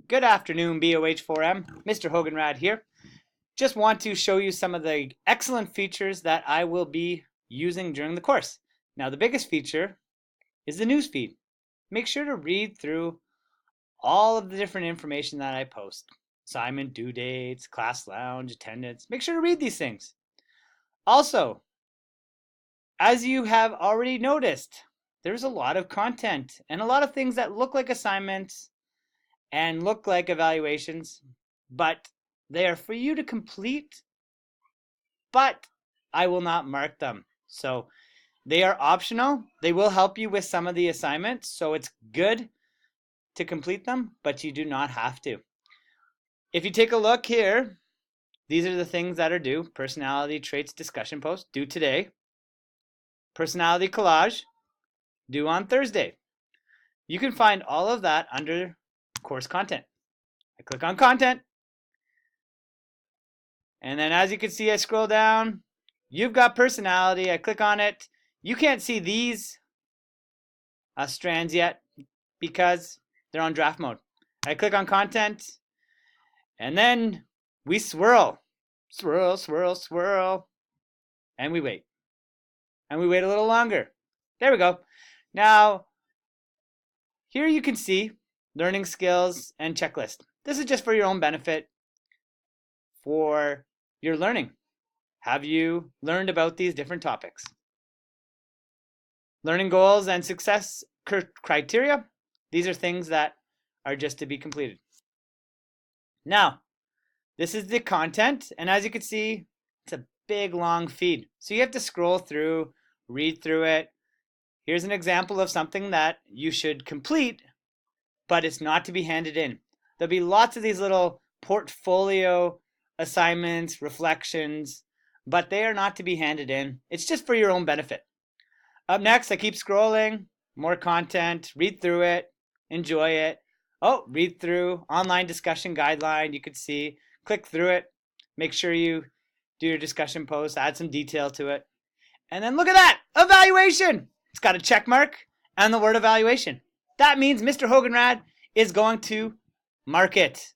Good afternoon, BOH4M. Mr. Hoganrad here. Just want to show you some of the excellent features that I will be using during the course. Now, the biggest feature is the newsfeed. Make sure to read through all of the different information that I post. Assignment due dates, class lounge, attendance. Make sure to read these things. Also, as you have already noticed, there's a lot of content and a lot of things that look like assignments and look like evaluations, but they are for you to complete, but I will not mark them. So they are optional. They will help you with some of the assignments, so it's good to complete them, but you do not have to. If you take a look here, these are the things that are due. Personality traits discussion post, due today. Personality collage, due on Thursday. You can find all of that under course content. I click on content, and then as you can see, I scroll down. You've got personality. I click on it. You can't see these strands yet because they're on draft mode. I click on content, and then we swirl, swirl, swirl, swirl, and we wait. And we wait a little longer. There we go. Now, here you can see learning skills and checklist. This is just for your own benefit for your learning. Have you learned about these different topics? Learning goals and success criteria. These are things that are just to be completed. Now, this is the content, and as you can see, it's a big long feed. So you have to scroll through, read through it. Here's an example of something that you should complete, but it's not to be handed in. There'll be lots of these little portfolio assignments, reflections, but they are not to be handed in. It's just for your own benefit. Up next, I keep scrolling, more content, read through it, enjoy it. Oh, read through, online discussion guideline, you could see, click through it, make sure you do your discussion post, add some detail to it. And then look at that, evaluation. It's got a check mark and the word evaluation. That means Mr. Hoganrad is going to mark it.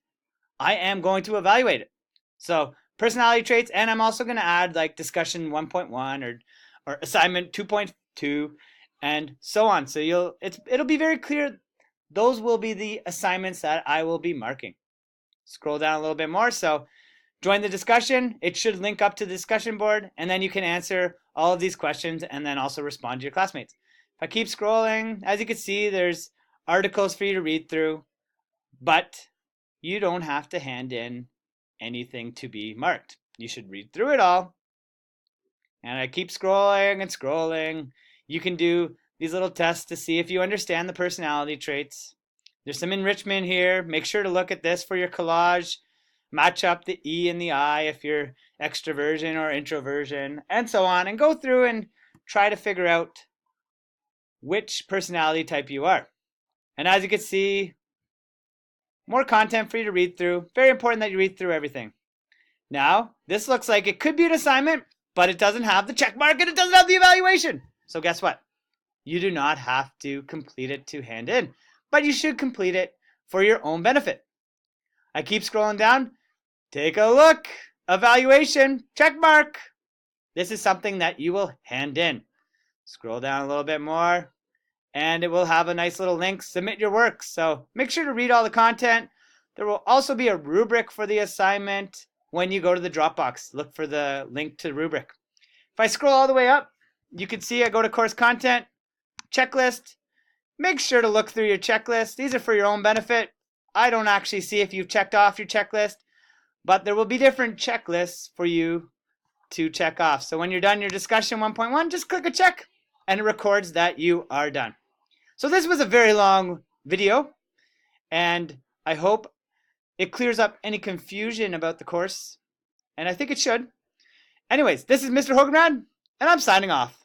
I am going to evaluate it. So personality traits, and I'm also going to add like discussion 1.1 or assignment 2.2 and so on. So it'll be very clear. Those will be the assignments that I will be marking. Scroll down a little bit more. So join the discussion. It should link up to the discussion board, and then you can answer all of these questions and then also respond to your classmates. If I keep scrolling, as you can see, there's articles for you to read through, but you don't have to hand in anything to be marked. You should read through it all. And I keep scrolling and scrolling. You can do these little tests to see if you understand the personality traits. There's some enrichment here. Make sure to look at this for your collage. Match up the E and the I if you're extroversion or introversion, and so on. And go through and try to figure out which personality type you are. And as you can see, more content for you to read through. Very important that you read through everything. Now, this looks like it could be an assignment, but it doesn't have the check mark and it doesn't have the evaluation. So guess what? You do not have to complete it to hand in, but you should complete it for your own benefit. I keep scrolling down. Take a look. Evaluation, check mark. This is something that you will hand in. Scroll down a little bit more, and it will have a nice little link, submit your work. So make sure to read all the content. There will also be a rubric for the assignment when you go to the Dropbox. Look for the link to the rubric. If I scroll all the way up, you can see I go to course content, checklist. Make sure to look through your checklist. These are for your own benefit. I don't actually see if you've checked off your checklist, but there will be different checklists for you to check off. So when you're done your discussion 1.1, just click a check and it records that you are done. So this was a very long video, and I hope it clears up any confusion about the course, and I think it should. Anyways, this is Mr. Hoganrad, and I'm signing off.